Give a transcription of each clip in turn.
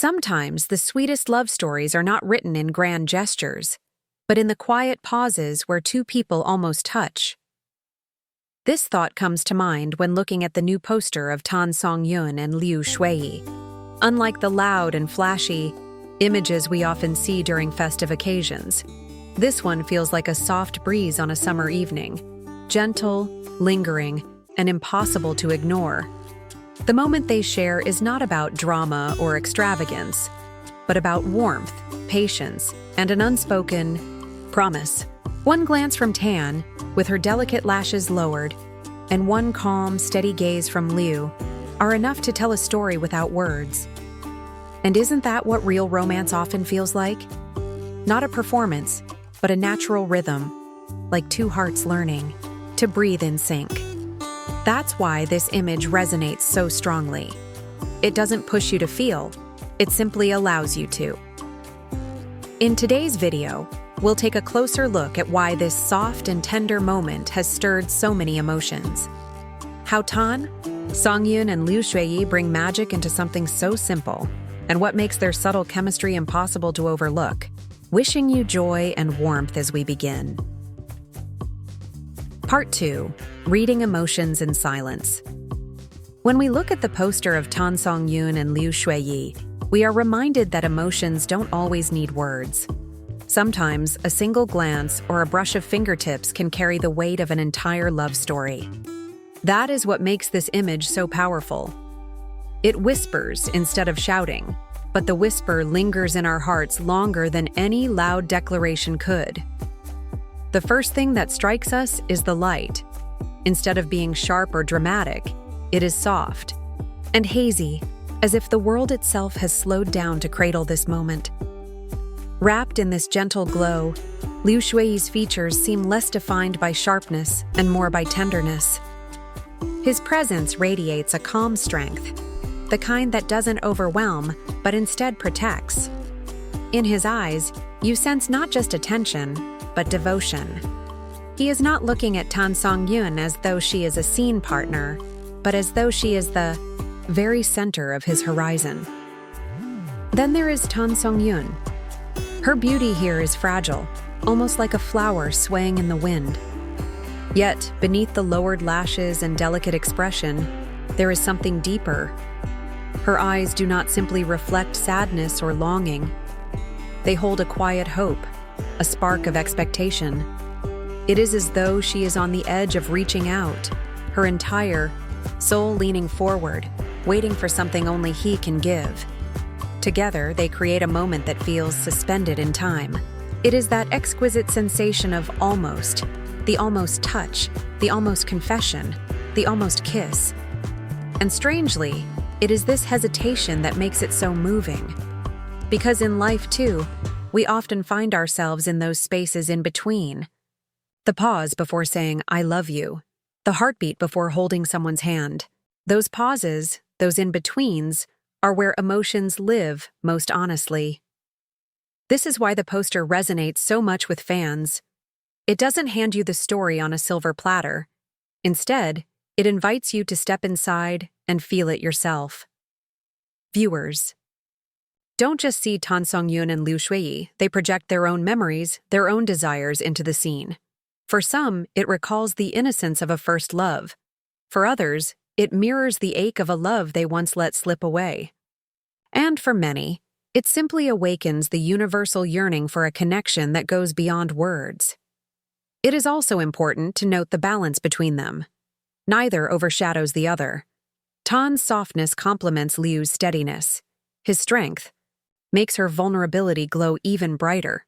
Sometimes the sweetest love stories are not written in grand gestures, but in the quiet pauses where two people almost touch. This thought comes to mind when looking at the new poster of Songyun and Liu Xueyi. Unlike the loud and flashy images we often see during festive occasions, this one feels like a soft breeze on a summer evening, gentle, lingering, and impossible to ignore. The moment they share is not about drama or extravagance, but about warmth, patience, and an unspoken promise. One glance from Tan, with her delicate lashes lowered, and one calm, steady gaze from Liu, are enough to tell a story without words. And isn't that what real romance often feels like? Not a performance, but a natural rhythm, like two hearts learning to breathe in sync. That's why this image resonates so strongly. It doesn't push you to feel, it simply allows you to. In today's video, we'll take a closer look at why this soft and tender moment has stirred so many emotions. How Songyun and Liu Xueyi bring magic into something so simple, and what makes their subtle chemistry impossible to overlook. Wishing you joy and warmth as we begin. Part 2. Reading Emotions in Silence. When we look at the poster of Songyun and Liu Xueyi, we are reminded that emotions don't always need words. Sometimes, a single glance or a brush of fingertips can carry the weight of an entire love story. That is what makes this image so powerful. It whispers instead of shouting, but the whisper lingers in our hearts longer than any loud declaration could. The first thing that strikes us is the light. Instead of being sharp or dramatic, it is soft and hazy, as if the world itself has slowed down to cradle this moment. Wrapped in this gentle glow, Liu Xueyi's features seem less defined by sharpness and more by tenderness. His presence radiates a calm strength, the kind that doesn't overwhelm, but instead protects. In his eyes, you sense not just attention, but devotion. He is not looking at Songyun as though she is a scene partner, but as though she is the very center of his horizon. Then there is Songyun. Her beauty here is fragile, almost like a flower swaying in the wind. Yet, beneath the lowered lashes and delicate expression, there is something deeper. Her eyes do not simply reflect sadness or longing. They hold a quiet hope, a spark of expectation. It is as though she is on the edge of reaching out, her entire soul leaning forward, waiting for something only he can give. Together, they create a moment that feels suspended in time. It is that exquisite sensation of almost, the almost touch, the almost confession, the almost kiss. And strangely, it is this hesitation that makes it so moving. Because in life, too, we often find ourselves in those spaces in between. The pause before saying, "I love you." The heartbeat before holding someone's hand. Those pauses, those in-betweens, are where emotions live most honestly. This is why the poster resonates so much with fans. It doesn't hand you the story on a silver platter. Instead, it invites you to step inside and feel it yourself. Viewers, don't just see Songyun and Liu Xueyi, they project their own memories, their own desires into the scene. For some, it recalls the innocence of a first love. For others, it mirrors the ache of a love they once let slip away. And for many, it simply awakens the universal yearning for a connection that goes beyond words. It is also important to note the balance between them. Neither overshadows the other. Tan's softness complements Liu's steadiness. His strength makes her vulnerability glow even brighter.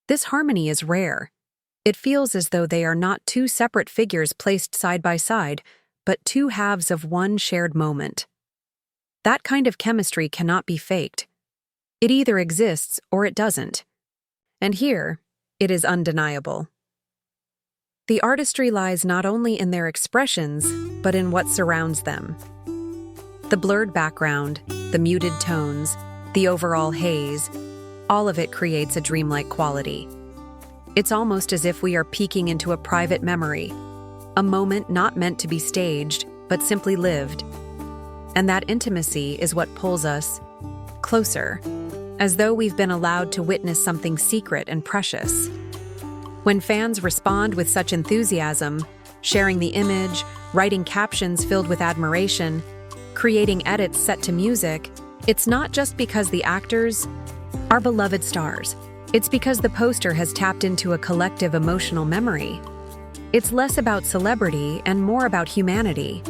This harmony is rare. It feels as though they are not two separate figures placed side by side, but two halves of one shared moment. That kind of chemistry cannot be faked. It either exists or it doesn't. And here, it is undeniable. The artistry lies not only in their expressions, but in what surrounds them. The blurred background, the muted tones, the overall haze, all of it creates a dreamlike quality. It's almost as if we are peeking into a private memory, a moment not meant to be staged, but simply lived. And that intimacy is what pulls us closer, as though we've been allowed to witness something secret and precious. When fans respond with such enthusiasm, sharing the image, writing captions filled with admiration, creating edits set to music, it's not just because the actors are beloved stars. It's because the poster has tapped into a collective emotional memory. It's less about celebrity and more about humanity.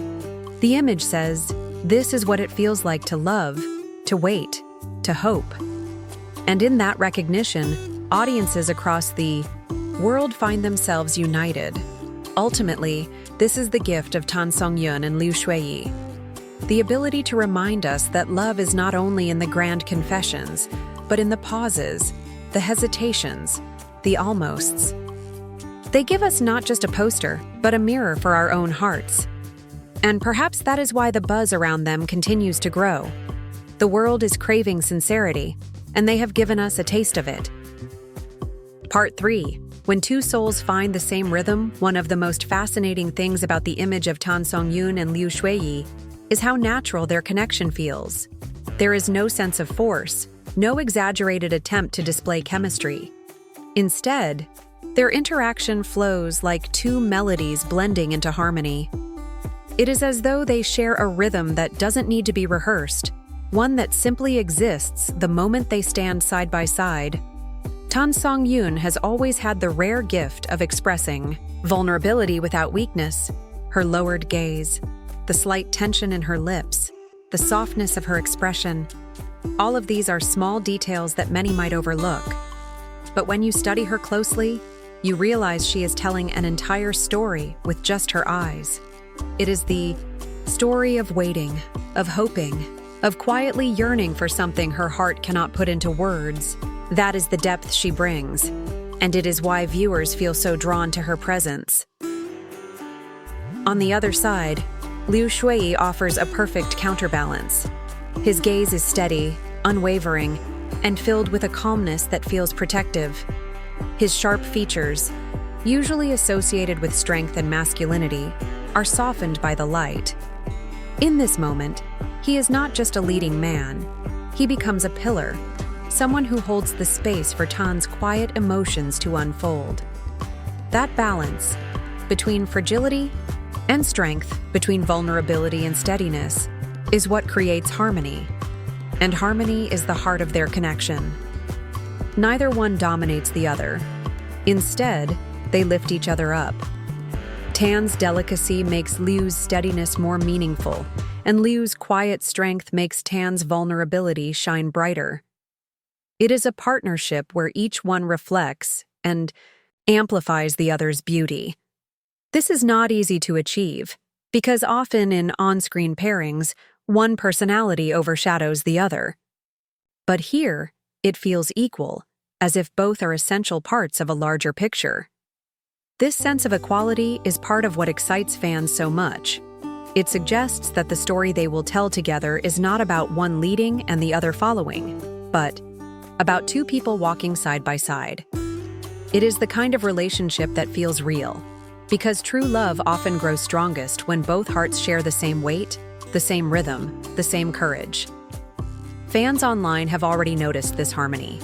The image says, this is what it feels like to love, to wait, to hope. And in that recognition, audiences across the world find themselves united. Ultimately, this is the gift of Songyun and Liu Xueyi. The ability to remind us that love is not only in the grand confessions, but in the pauses, the hesitations, the almosts. They give us not just a poster, but a mirror for our own hearts. And perhaps that is why the buzz around them continues to grow. The world is craving sincerity, and they have given us a taste of it. Part 3. When two souls find the same rhythm, one of the most fascinating things about the image of Songyun and Liu Xueyi is how natural their connection feels. There is no sense of force, no exaggerated attempt to display chemistry. Instead, their interaction flows like two melodies blending into harmony. It is as though they share a rhythm that doesn't need to be rehearsed, one that simply exists the moment they stand side by side. Songyun has always had the rare gift of expressing vulnerability without weakness, her lowered gaze, the slight tension in her lips, the softness of her expression. All of these are small details that many might overlook. But when you study her closely, you realize she is telling an entire story with just her eyes. It is the story of waiting, of hoping, of quietly yearning for something her heart cannot put into words. That is the depth she brings, and it is why viewers feel so drawn to her presence. On the other side, Liu Xueyi offers a perfect counterbalance. His gaze is steady, unwavering, and filled with a calmness that feels protective. His sharp features, usually associated with strength and masculinity, are softened by the light. In this moment, he is not just a leading man. He becomes a pillar, someone who holds the space for Tan's quiet emotions to unfold. That balance, between fragility and strength, between vulnerability and steadiness, is what creates harmony. And harmony is the heart of their connection. Neither one dominates the other. Instead, they lift each other up. Tan's delicacy makes Liu's steadiness more meaningful, and Liu's quiet strength makes Tan's vulnerability shine brighter. It is a partnership where each one reflects and amplifies the other's beauty. This is not easy to achieve, because often in on-screen pairings, one personality overshadows the other. But here, it feels equal, as if both are essential parts of a larger picture. This sense of equality is part of what excites fans so much. It suggests that the story they will tell together is not about one leading and the other following, but about two people walking side by side. It is the kind of relationship that feels real, because true love often grows strongest when both hearts share the same weight, the same rhythm, the same courage. Fans online have already noticed this harmony.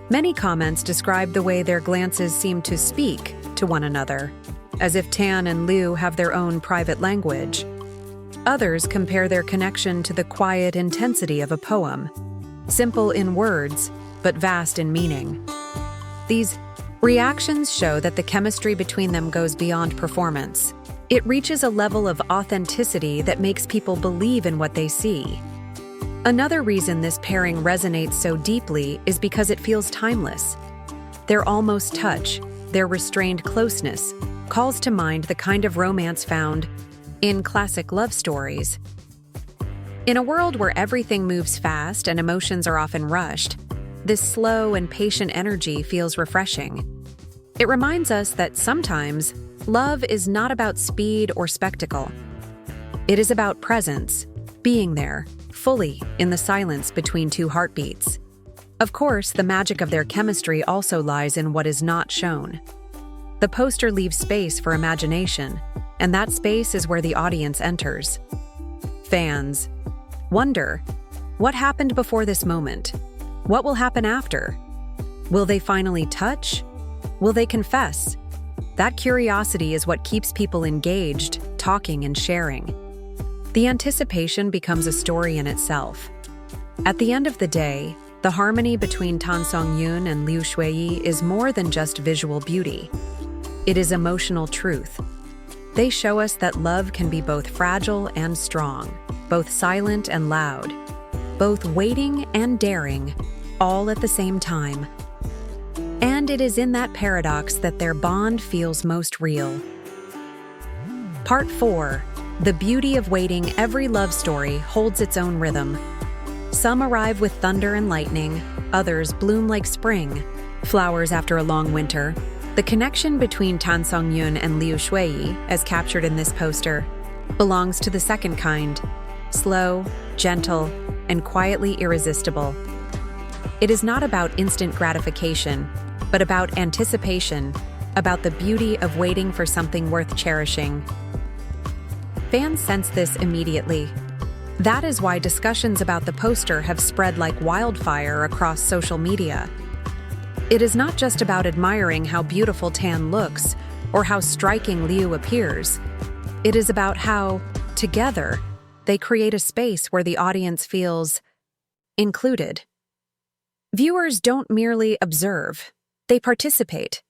Many comments describe the way their glances seem to speak to one another, as if Tan and Liu have their own private language. Others compare their connection to the quiet intensity of a poem, simple in words, but vast in meaning. These reactions show that the chemistry between them goes beyond performance. It reaches a level of authenticity that makes people believe in what they see. Another reason this pairing resonates so deeply is because it feels timeless. Their almost touch, their restrained closeness, calls to mind the kind of romance found in classic love stories. In a world where everything moves fast and emotions are often rushed, this slow and patient energy feels refreshing. It reminds us that sometimes love is not about speed or spectacle. It is about presence, being there, fully in the silence between two heartbeats. Of course, the magic of their chemistry also lies in what is not shown. The poster leaves space for imagination, and that space is where the audience enters. Fans wonder, What happened before this moment? What will happen after? Will they finally touch? Will they confess? That curiosity is what keeps people engaged, talking and sharing. The anticipation becomes a story in itself. At the end of the day, the harmony between Songyun and Liu Xueyi is more than just visual beauty. It is emotional truth. They show us that love can be both fragile and strong, both silent and loud, both waiting and daring, all at the same time. And it is in that paradox that their bond feels most real. Part 4. The beauty of waiting. Every love story holds its own rhythm. Some arrive with thunder and lightning, others bloom like spring, flowers after a long winter. The connection between Songyun and Liu Xueyi, as captured in this poster, belongs to the second kind, slow, gentle, and quietly irresistible. It is not about instant gratification, but about anticipation, about the beauty of waiting for something worth cherishing. Fans sense this immediately. That is why discussions about the poster have spread like wildfire across social media. It is not just about admiring how beautiful Tan looks or how striking Liu appears. It is about how, together, they create a space where the audience feels included. Viewers don't merely observe, they participate.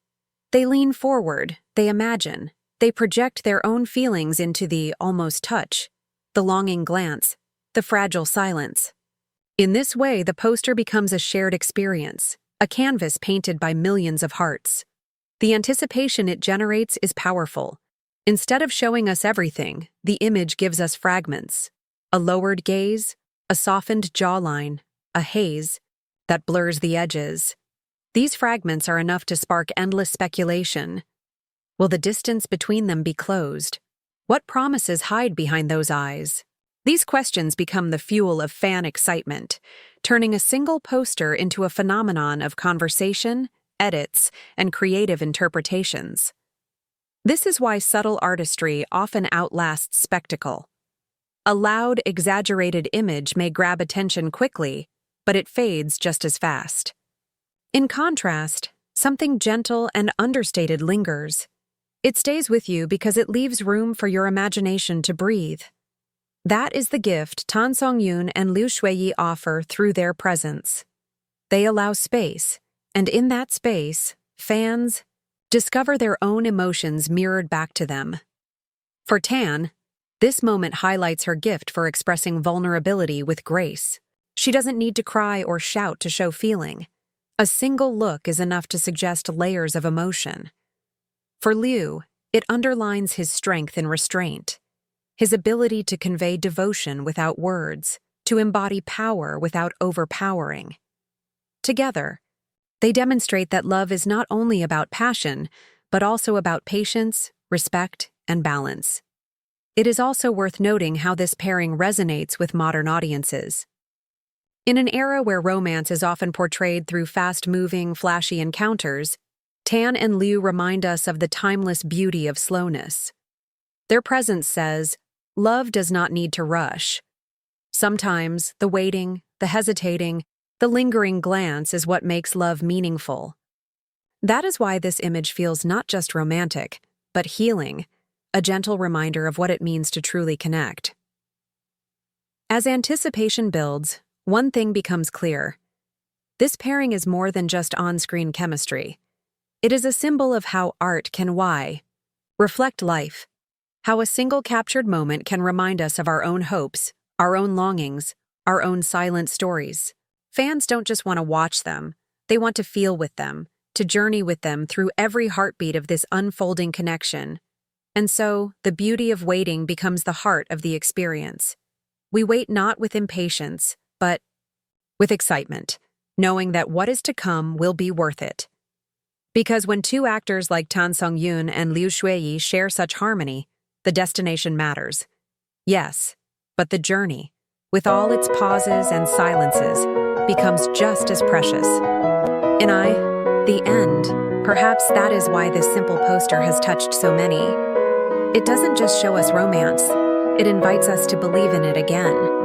They lean forward, they imagine, they project their own feelings into the almost touch, the longing glance, the fragile silence. In this way, the poster becomes a shared experience, a canvas painted by millions of hearts. The anticipation it generates is powerful. Instead of showing us everything, the image gives us fragments. A lowered gaze, a softened jawline, a haze that blurs the edges. These fragments are enough to spark endless speculation. Will the distance between them be closed? What promises hide behind those eyes? These questions become the fuel of fan excitement, turning a single poster into a phenomenon of conversation, edits, and creative interpretations. This is why subtle artistry often outlasts spectacle. A loud, exaggerated image may grab attention quickly, but it fades just as fast. In contrast, something gentle and understated lingers. It stays with you because it leaves room for your imagination to breathe. That is the gift Songyun and Liu Xueyi offer through their presence. They allow space, and in that space, fans discover their own emotions mirrored back to them. For Tan, this moment highlights her gift for expressing vulnerability with grace. She doesn't need to cry or shout to show feeling. A single look is enough to suggest layers of emotion. For Liu, it underlines his strength and restraint, his ability to convey devotion without words, to embody power without overpowering. Together, they demonstrate that love is not only about passion, but also about patience, respect, and balance. It is also worth noting how this pairing resonates with modern audiences. In an era where romance is often portrayed through fast-moving, flashy encounters, Tan and Liu remind us of the timeless beauty of slowness. Their presence says, love does not need to rush. Sometimes, the waiting, the hesitating, the lingering glance is what makes love meaningful. That is why this image feels not just romantic, but healing, a gentle reminder of what it means to truly connect. As anticipation builds, one thing becomes clear. This pairing is more than just on-screen chemistry. It is a symbol of how art can reflect life, how a single captured moment can remind us of our own hopes, our own longings, our own silent stories. Fans don't just want to watch them, they want to feel with them, to journey with them through every heartbeat of this unfolding connection. And so, the beauty of waiting becomes the heart of the experience. We wait not with impatience, but with excitement, knowing that what is to come will be worth it. Because when two actors like Songyun and Liu Xueyi share such harmony, the destination matters. Yes, but the journey, with all its pauses and silences, becomes just as precious. And the end, perhaps that is why this simple poster has touched so many. It doesn't just show us romance, it invites us to believe in it again.